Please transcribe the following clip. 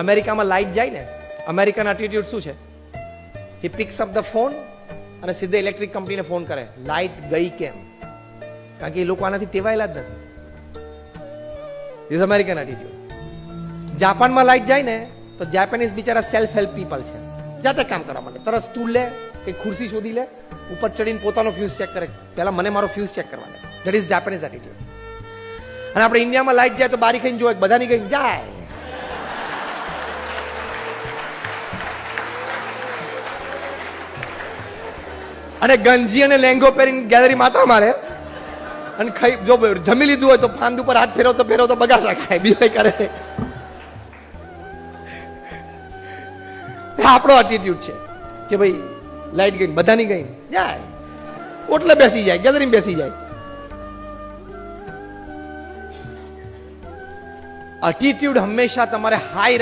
અમેરિકામાં લાઈટ જાય ને, અમેરિકન એટીટ્યુડ શું છે? હી પિક્સ અપ ધ ફોન અને સીધે ઇલેક્ટ્રિક કંપનીને ફોન કરે, લાઈટ ગઈ કેમ? કારણ કે એ લોકો આનાથી ટેવાયેલા જ નથી. This American attitude. જાપાનમાં લાઈટ જાય ને તો જાપાનીઝ બિચારા સેલ્ફ હેલ્પ પીપલ છે, જાતે કામ કરવા માટે તરત સ્ટૂલ લે કે ખુરશી શોધી લે, ઉપર ચડીને પોતાનો ફ્યુઝ ચેક કરે, પહેલા મને મારો ફ્યુઝ ચેક કરવા દે. That is Japanese attitude. અને આપણે ઇન્ડિયામાં લાઈટ જાય તો બારી ખાઈને જોવે, બધાની કઈ જાય. અને ગંજી અને લેંગો પહેરીને ગેલેરી માતા મારે અને ખાઈ, જો જમી લીધું હોય તો ફાંદ ઉપર હાથ ફેરવતો બગાસા ખાય, બીજું કરે. આપણો એટીટ્યુડ છે કે ભાઈ લાઈટ ગઈ, બધાની ગઈ જાય, ઓટલે બેસી જાય, ગેલેરી બેસી જાય. એટીટ્યુડ હંમેશા તમારે હાઈ